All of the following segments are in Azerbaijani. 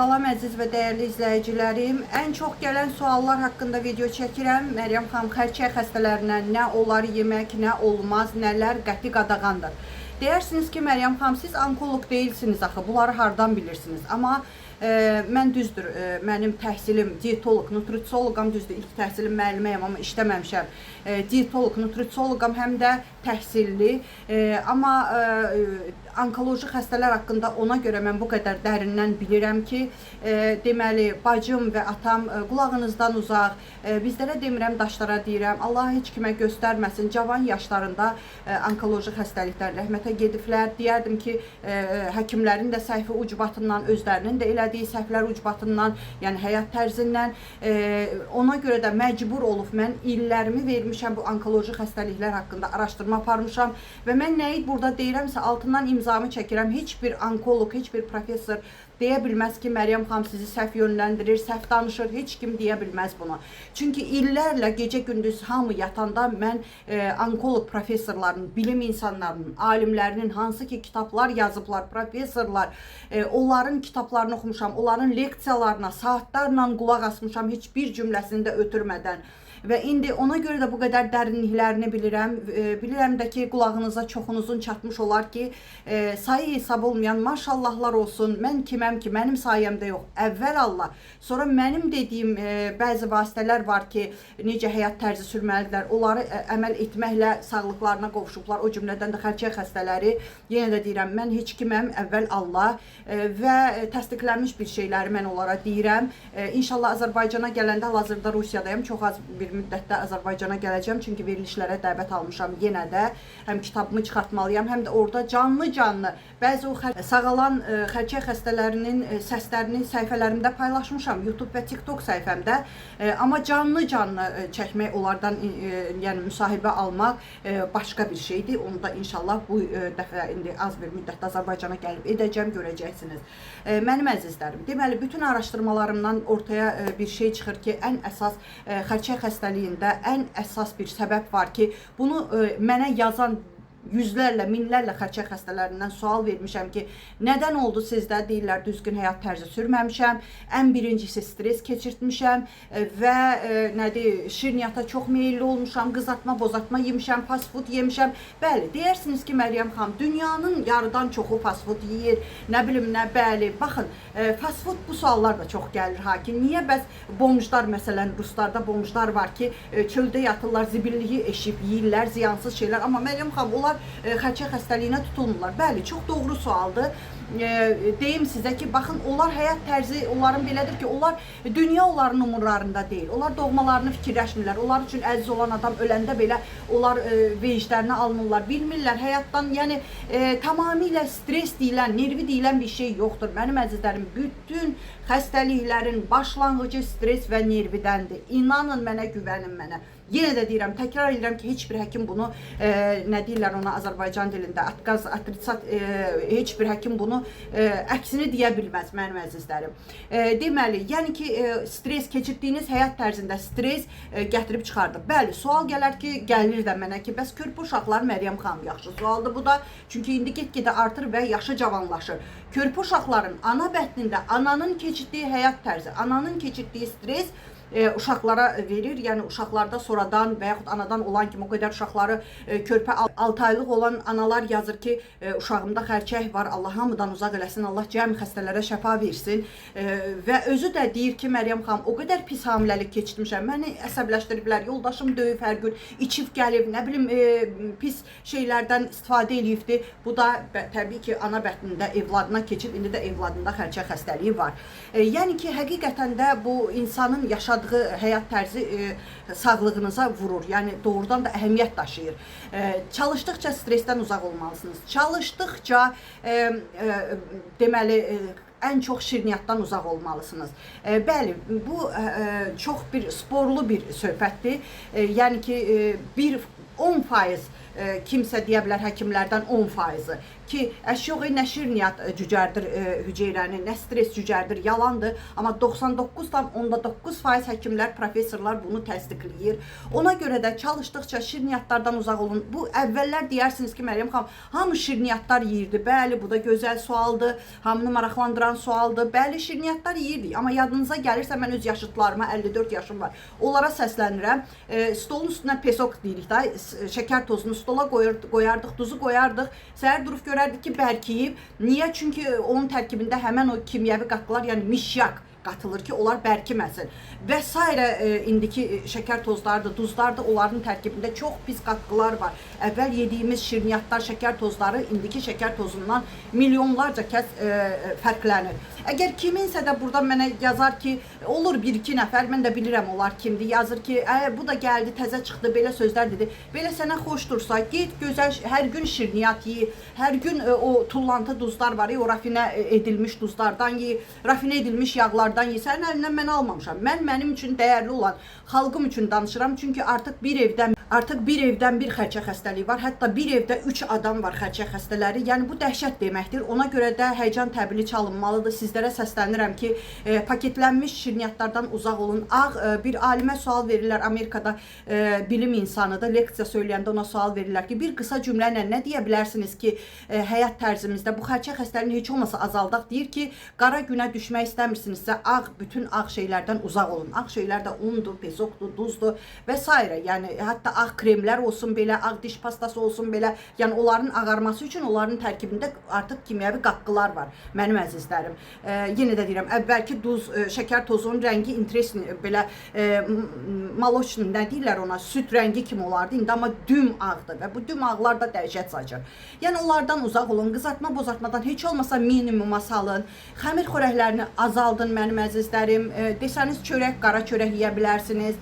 Salam əziz və dəyərli izləyicilərim. Ən çox gələn suallar haqqında video çəkirəm. Məryəm xanım, xərçəng xəstələrinə nə olar yemək, nə olmaz, nələr qəti qadağandır. Deyirsiniz ki, Məryəm xanım, siz onkoloq deyilsiniz axı, bunları hardan bilirsiniz? Amma mən düzdür, mənim təhsilim diyetoloq, nutrisioloqam, düzdür, ilk təhsilim müəlliməyəm, amma işləməmişəm. Diyetoloq, nutrisioloqam, həm də təhsilli. Amma onkoloji xəstələr haqqında ona görə mən bu qədər dərindən bilirəm ki, deməli, bacım və atam qulağınızdan uzaq, bizlərə demirəm, daşlara deyirəm, Allah heç kimə göstərməsin, cavan yaşlarında onkoloji xəstəlikdən rəhmətə gediblər. Deyərdim ki, həkimlərin də səhvi ucbatından, özlərinin də elədiyi səhvlər ucbatından, yəni həyat tərzindən, ona görə də məcbur olub mən illərimi vermişəm bu onkoloji xəstəliklər haqqında araşdırma aparmışam və mən nəyi burada deyirəmsə altından imzamı çəkirəm. Heç bir onkoloq, heç bir professor deyə bilməz ki, Məryəm xanım sizi səhv yönləndirir, səhv danışır, heç kim deyə bilməz bunu. Çünki illərlə gecə-gündüz hamı yatanda mən onkoloq professorlarının, bilim insanlarının, alimlərinin hansı ki kitablar yazıblar, professorlar, onların kitablarını oxumuşam, onların leksiyalarına saatlarla qulaq asmışam, heç bir cümləsini də ötürmədən. Və indi ona görə də bu qədər dərinliklərini bilirəm. Bilirəm də ki, qulağınıza çoxunuzun çatmış olar ki, sayı hesab olmayan maşallahlar olsun. Mən kiməm ki, mənim sayəmdə yox. Əvvəl Allah, sonra mənim dediyim bəzi vasitələr var ki, necə həyat tərzi sürməlidirlər. Onları əməl etməklə sağlıqlarına qovuşublar. O cümlədən də xərçəng xəstələri. Yenə də deyirəm, mən heç kiməm, əvvəl Allah və təsdiqlənmiş bir şeyləri mən onlara deyirəm. İnşallah Azərbaycana gələndə hal-hazırda Rusiyadayım. Çox az bir müddətdə Azərbaycana gələcəm, çünki verilişlərə dəvət almışam yenə də. Həm kitabımı çıxartmalıyam, həm də orada canlı-canlı bəzi o sağalan xərçəng xəstələrinin səslərini səhifələrimdə paylaşmışam, YouTube və TikTok səhifəmdə. Amma canlı-canlı çəkmək, onlardan yəni müsahibə almaq başqa bir şeydir. Onu da inşallah bu dəfə indi az bir müddətdə Azərbaycana gəlib edəcəm, görəcəksiniz. Mənim əzizlərim, deməli, bütün araşdırmalarımdan ortaya bir şey çıxır ki, ən əsas xərçəng xəstəliyində ən əsas bir səbəb var ki, bunu mənə yazan yüzlərlə, minlərlə xərçəng xəstələrindən sual vermişəm ki, nədən oldu sizdə? Deyirlər, düzgün həyat tərzi sürməmişəm, ən birincisi stres keçirtmişəm və nədir, şirniyyata çox meyilli olmuşam, qızartma, bozartma yemişəm, fast food yemişəm. Bəli, deyirsiniz ki, Məryəm xanım, dünyanın yarıdan çoxu fast food yeyir, nə bilim nə, bəli. Baxın, fast food bu suallar da çox gəlir hakim. Niyə bəs bomjlar, məsələn, Ruslarda bomjlar var ki, çöldə yatırlar, zibilliyi eşib yeyirlər, ziyansız şeylər, amma Məryəm xanım, onlar xərçəng xəstəliyinə tutulmurlar. Bəli, çox doğru sualdır. Deyim sizə ki, baxın, onlar həyat tərzi, onların belədir ki, onlar dünya onların umurlarında deyil. Onlar doğmalarını fikirləşmirlər. Onlar üçün əziz olan adam öləndə belə onlar vecdlərini almırlar, bilmirlər həyatdan. Yəni, tamamilə stres deyilən, nervi deyilən bir şey yoxdur. Mənim əzizlərim, bütün xəstəliklərin başlanğıcı stres və nervidəndir. İnanın mənə, güvənin mənə. Yenə də deyirəm, təkrar edirəm ki, heç bir həkim bunu, nə deyirlər ona Azərbaycan dilində, atqaz, atritsat, heç bir həkim bunu əksini deyə bilməz, mənim əzizlərim. Deməli, yəni ki, stres keçirdiyiniz həyat tərzində stres gətirib çıxardır. Bəli, sual gələr ki, gəlir də mənə ki, bəs körpə uşaqlar, Məryəm xanım, yaxşı sualdır bu da. Çünki indi get-gedə artır və yaşı cavanlaşır. Körpə uşaqların ana bətnində ananın keçirdiyi həyat tərzi, ananın keçirdiyi stres uşaqlara verir. Yəni uşaqlarda sonradan və yaxud anadan olan kimi o qədər uşaqları körpə 6 aylıq olan analar yazır ki, uşağımda xərçəng var, Allah hamıdan uzaq eləsin, Allah cəmi xəstələrə şəfa versin. Və özü də deyir ki, Məryəm xanım, o qədər pis hamiləlik keçirmişəm, məni əsəbləşdiriblər, yoldaşım döyüb hər gün, içib gəlib, nə bilim, pis şeylərdən istifadə edibdi. Bu da təbii ki, ana bətnində evladına keçib, indi də evladında xərçəng xəstəliyi var. Yəni ki, həqiqətən də bu insanın yaşadığı həyat tərzi sağlığınıza vurur. Yəni doğrudan da əhəmiyyət daşıyır. Çalışdıqca stresdən uzaq olmalısınız. Çalışdıqca deməli ən çox şirniyyatdan uzaq olmalısınız. Bəli, bu çox bir sporlu bir söhbətdir. Yəni ki, 10% kimsə deyə bilər həkimlərdən 10%. ki yox, nə şirniyyat cücərdir hüceyrəni, nə stress cücərdir, yalandır. Amma 99,9% həkimlər, professorlar bunu təsdiqləyir. Ona görə də çalışdıqca şirniyyatlardan uzaq olun. Bu əvvəllər deyərsiniz ki, Məryəm xanım, hamı şirniyyatlar yeyirdi. Bəli, bu da gözəl sualdır, hamını maraqlandıran sualdır. Bəli, şirniyyatlar yeyirdik. Amma yadınıza gəlirsə, mən öz yaşıtlarıma, 54 yaşım var, onlara səslənirəm. Stolun üstünə pesok deyirik da, şəkər tozunu stola qoyardıq, duzu qoyardıq. Səhər durub görərdik ki, bərkiyib. Niyə? Çünki onun tərkibində həmən o kimyəvi qatqılar, yəni mişyak qatılır ki, onlar bərkiməsin. Və s. indiki şəkər tozlarıdır, duzlardır, onların tərkibində çox pis qatqılar var. Əvvəl yediyimiz şirniyyatlar, şəkər tozları indiki şəkər tozundan milyonlarca kəs fərqlənir. Əgər kiminsə də burada mənə yazar ki, olur 1-2 nəfər, mən də bilirəm onlar kimdir, yazır ki, bu da gəldi, təzə çıxdı, belə sözlər dedi. Belə sənə xoşdursa, get gözəl, hər gün şirniyyat yeyi, hər gün o tullantı duzlar var, o rafinə edilmiş duzlardan yeyi, rafinə edilmiş yağlardan yeyi. Sənin əlindən mən almamışam. Mən mənim üçün dəyərli olan xalqım üçün danışıram. Çünki artıq bir evdən bir xərçə xəstəliyi var. Hətta bir evdə 3 adam var xərçə xəstələri. Yəni bu dəhşət deməkdir. Ona görə də həyəcan təbili çalınmalıdır. Sizlərə səslənirəm ki, paketlənmiş şirniyyatlardan uzaq olun. Bir alimə sual verirlər Amerikada, bilim insanıdır. Leksiya söyləyəndə ona sual verirlər ki, bir qısa cümlə ilə nə deyə bilərsiniz ki, həyat tərzimizdə bu xərçə xəstəliyini heç olmasa azaldaq. Deyir ki, qara günə düşmək istəmirsinizsə, bütün ağ şeylərdən uzaq olun. Ağ şeylər də undur, pesokdur, duzdur və s. Yəni hətta ağ kremlər olsun belə, ağ diş pastası olsun belə, yəni onların ağarması üçün onların tərkibində artıq kimyəvi qatqılar var, mənim əzizlərim. Yenə də deyirəm, əvvəlki duz, şəkər tozunun rəngi interesli, belə maloçni, nə deyirlər ona, süt rəngi kimi olardı, indi amma düm ağdır və bu düm ağlar da dəhşət saçır. Yəni onlardan uzaq olun, qızartma bozartmadan heç olmasa minimuma salın, xəmir xörəklərini azaldın mənim əzizlərim. Desəniz çörək, qara çörək yeyə bilərsiniz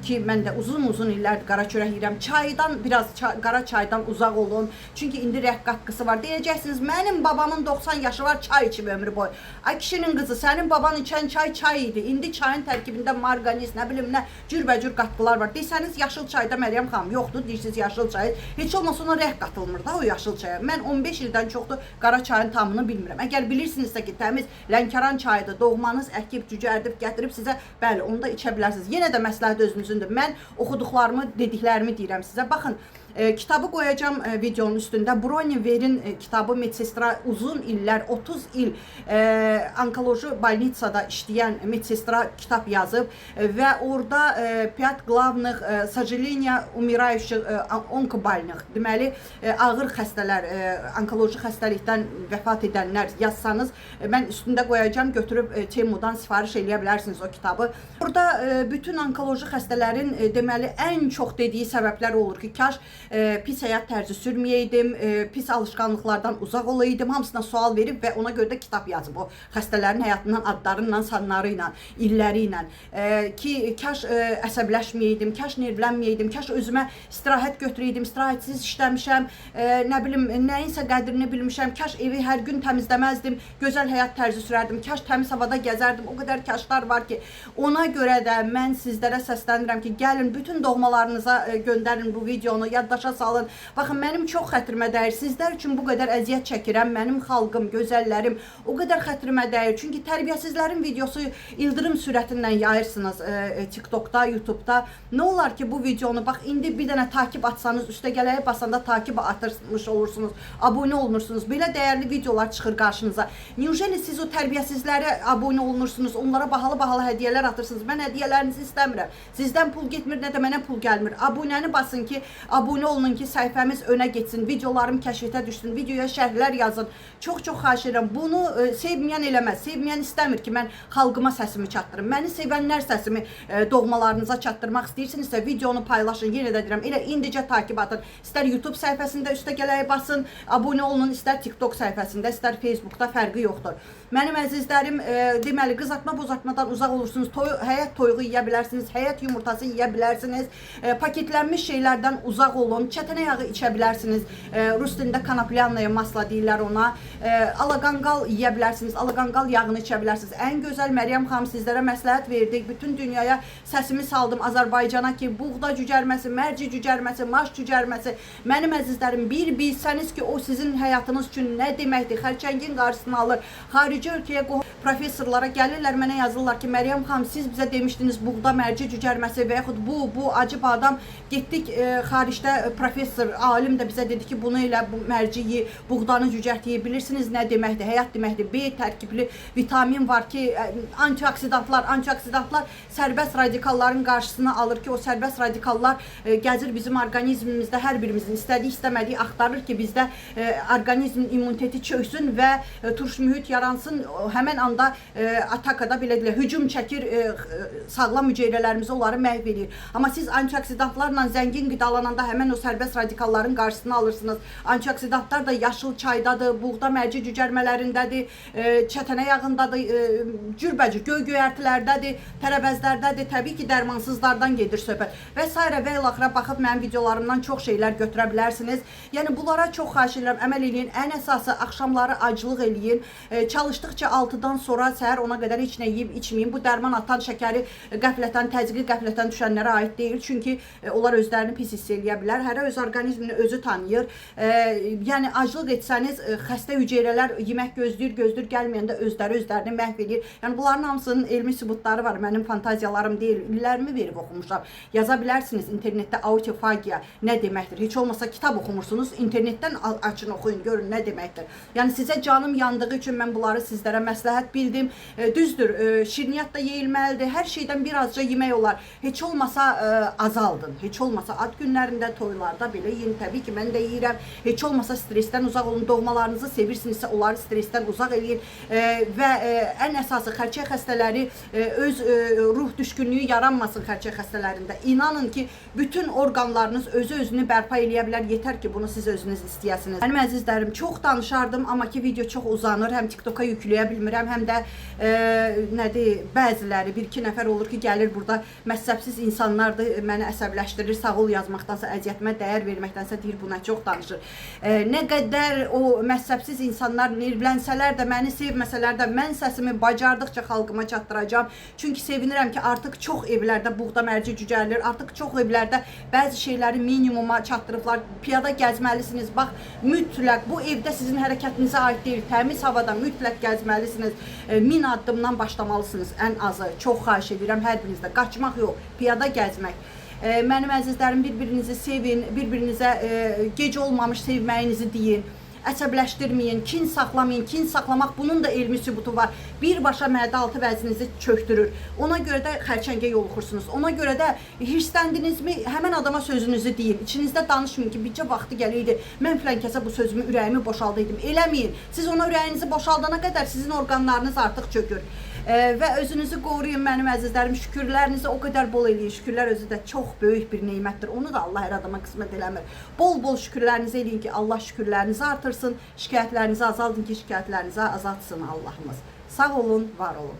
ki, mən də uzun illərdir qara çörək yeyirəm. Çaydan, biraz qara çaydan uzaq olun. Çünki indi rəq qatqısı var. Deyəcəksiniz, mənim babamın 90 yaşı var, çay içib ömrü boyu. Ay kişinin qızı, sənin baban içən çay idi. İndi çayın tərkibində marqaniz, nə bilim nə, cürbəcür qatqılar var. Desəniz, yaşıl çayda Məryəm xanım yoxdur, deyirsiniz yaşıl çay. Heç olmasa ona rəq qatılmır da o yaşıl çaya. Mən 15 ildən çoxdur qara çayın tamını bilmirəm. Əgər bilirsinizsə ki, təmiz Lənkəran çayıdır, doğmanız əkib, cücərdib, gətirib sizə, bəli, onu da içə bilərsiniz. Yenə də məsləhət özünüzündür. Mən oxuduqlarımı, dediklərimi deyirəm sizə. Baxın, kitabı qoyacağım videonun üstündə. Broniverin kitabı medsestra uzun illər, 30 il onkoloji balnitsada işləyən medsestra kitab yazıb və orada 5 qlavных сожаления умирающих онкобольных, deməli ağır xəstələr, onkoloji xəstəlikdən vəfat edənlər yazsanız, mən üstündə qoyacağım, götürüb Temudan sifariş eləyə bilərsiniz o kitabı. Burada bütün onkoloji xəstələrin deməli ən çox dediyi səbəblər olur ki, kaş pis həyat tərzi sürməyəydim, pis alışqanlıqlardan uzaq olaydım, hamısına sual verib və ona görə də kitab yazıb o xəstələrin həyatından, adlarıyla, sanları ilə, illəri ilə ki, kaş əsəbləşməyəydim, kaş nervlənməyəydim, kaş özümə istirahət götürəydim, istirahətsiz işləmişəm, nə bilim, nəyinsə qədrini bilmişəm, kaş evi hər gün təmizləməzdim, gözəl həyat tərzi sürərdim, kaş təmiz havada gəzərdim, o qədər kaşlar var ki, ona görə də mən sizlərə səslənirəm ki, gəlin, bütün doğmalarınıza göndərin bu videonu, yaddaşa salın. Baxın, mənim çox xətrimə dəyir. Sizlər üçün bu qədər əziyyət çəkirəm. Mənim xalqım, gözəllərim o qədər xətrimə dəyir. Çünki tərbiyəsizlərin videosu ildırım sürətindən yayırsınız TikTokda, YouTube'da. Nə olar ki, bu videonu, bax, indi bir dənə takip atsanız, üstə gələyə basanda takip atırmış olursunuz, abunə olunursunuz. Belə dəyərli videolar çıxır qarşınıza. Neujeli siz o tərbiyəsizlərə abunə olunursunuz, onlara bahalı hədiyyələr atırsınız. Mən hədiyyələrinizi istəmirəm. Sizdən pul getmir, nə də mənə pul gəlmir. Abunəni basın ki, abunə olun ki, səhifəmiz önə geçsin, videolarım kəşfətə düşsün, videoya şərhlər yazın. Çox-çox xahiş edirəm. Bunu sevməyən eləməz. Sevməyən istəmir ki, mən xalqıma səsimi çatdırım. Məni sevənlər səsimi doğmalarınıza çatdırmaq istəyirsinizsə, videonu paylaşın. Yenə də deyirəm, elə indicə takip atın. İstər YouTube səhifəsində üstə gələyə basın, abunə olun, istər TikTok səhifəsində, istər Facebookda, fərqi yoxdur. Mənim əzizlərim, deməli, qızartma bozartmadan uzaq olursunuz, həyət toyuğu yeyə bilərsiniz, həyət yumurtası yeyə bilərsiniz, paketlənmiş şeylərdən uzaq olun. salon, çətənə yağı içə bilərsiniz. Rus dilində kanaplyannaya masla deyirlər ona. Alaqanqal yeyə bilərsiniz, alaqanqal yağını içə bilərsiniz. Ən gözəl Məryəm xanım sizlərə məsləhət verdik. Bütün dünyaya səsimi saldım Azərbaycana ki, buğda cücərməsi, mərci cücərməsi, maş cücərməsi. Mənim əzizlərim, bir bilsəniz ki, o sizin həyatınız üçün nə deməkdir? Xərçəngin qarşısını alır. Xarici ölkəyə professorlara gəlirlər, mənə yazırlar ki, Məryəm xanım, siz bizə demişdiniz buğda mərci cücərməsi və yaxud bu acı badam. Getdik xaricdə professor, alim də bizə dedi ki, bunu elə bu mərciyi, buğdanı cücərtəyə bilirsiniz nə deməkdir? Həyat deməkdir. B tərkibli vitamin var ki, antioksidantlar sərbəst radikalların qarşısını alır ki, o sərbəst radikallar gəzir bizim orqanizmimizdə, hər birimizin istədiyi axtarır ki, bizdə orqanizmin immuniteti çöksün və turş mühit yaransın. Həmən anda atakada belə deyək, hücum çəkir, sağlam hüceyrələrimizi onları məhv edir. Amma siz antioksidantlarla zəngin qidalananda həmən o sərbəst radikalların qarşısını alırsınız. Antioksidantlar da yaşıl çaydadır, buğda mərci cücərmələrindədir, çətənə yağındadır, cürbəcür, göy-göyərtilərdədir, tərəvəzlərdədir, təbii ki, dərmansızlardan gedir söhbət və s. və ilaxıra baxıb mənim videolarımdan çox şeylər götürə bilərsiniz. Yəni, bunlara çox xahiş edirəm, əməl eləyin. Ən əsası, axşamları aclıq eləyin. Çalışdıqca 6-dan sonra səhər ona qədər heç nə yeyib içməyin. Bu dərman atan şəkəri qəflətən, təzyiqi qəflətən düşənlərə aid deyil. Çünki onlar özlərini pis hiss eləyə bilər. Hərə öz orqanizmini özü tanıyır. Yəni, aclıq etsəniz, xəstə hüceyrələr yemək gözləyir, gəlməyəndə özlərini məhv edir. Yəni, bunların hamısının elmi sübutları var. Mənim fantaziyalarım deyil. İllərimi verib oxumuşam. Yaza bilərsiniz internetdə autofagiya nə deməkdir? Heç olmasa kitab oxumursunuz, internetdən açın, oxuyun, görün nə deməkdir. Yəni, sizə canım yandığı üçün mən bunları sizlərə məsləhət bildim. Düzdür, şirniyyat da yeyilməlidir. Hər şeydən birazca yemək olar. Heç olmasa azaldın. Heç olmasa ad günlərində, toylarda belə yiyin. Təbii ki, mən də yeyirəm. Heç olmasa stresdən uzaq olun. Doğmalarınızı sevirsinizsə, onları stresdən uzaq eləyin. Və ən əsası xərçəng xəstələri öz ruh düşkünlüyü yaranmasın xərçəng xəstələrində. İnanın ki, bütün orqanlarınız özünü bərpa eləyə bilər. Yetər ki, bunu siz özünüz istəyəsiniz. Mənim əzizlərim, çox danışardım, amma ki, video çox uzanır. Həm TikToka yükləyə bilmirəm, həm də nədir, bəziləri, bir-iki nəfər olur ki, gəlir burada məhzəbsiz insanlardır, məni əsəbləşdirir, sağ ol yazmaqdansa, əziyyətimə dəyər verməkdənsə deyir, buna çox danışır. Nə qədər o məhzəbsiz insanlar nervlənsələr də, məni sevməsələr də, mən səsimi bacardıqca xalqıma çatdıracağam. Çünki sevinirəm ki, artıq çox evlərdə buğda mərci cücərilir, artıq çox evlərdə bəzi şeyləri minimuma çatdırıblar. Piyada gəzməlisiniz. Bax, mütləq bu evdə sizin hərəkətinizə aid deyil, təmiz havada mütləq gəzməlisiniz. 1000 addımdan başlamalısınız ən azı. Çox xahiş edirəm hər birinizdə. Qaçmaq yox, piyada gəzmək. Mənim əzizlərim, bir-birinizi sevin, bir-birinizə gec olmamış sevməyinizi deyin. Əsəbləşdirməyin, kin saxlamayın. Kin saxlamaq bunun da elmi sübutu var. Birbaşa mədə altı vəzninizi çöktürür. Ona görə də xərçəngə yoluxursunuz. Ona görə də hirsləndinizmi, həmən adama sözünüzü deyin. İçinizdə danışmayın ki, bircə vaxtı gəliydi. Mən filan kəsə bu sözümü, ürəyimi boşaldıydım. Eləməyin. Siz ona ürəyinizi boşaldana qədər sizin orqanlarınız artıq çökür. Və özünüzü qoruyun mənim əzizlərim. Şükürlərinizi o qədər bol eləyin. Şükürlər özü də çox böyük bir neymətdir. Onu da Allah hər adama qismət eləmir. Bol-bol şükürlərinizi eləyin ki, Allah şükürlərinizi artırsın. Şikayətlərinizi azaldın ki, şikayətlərinizi azaltsın Allahımız. Sağ olun, var olun.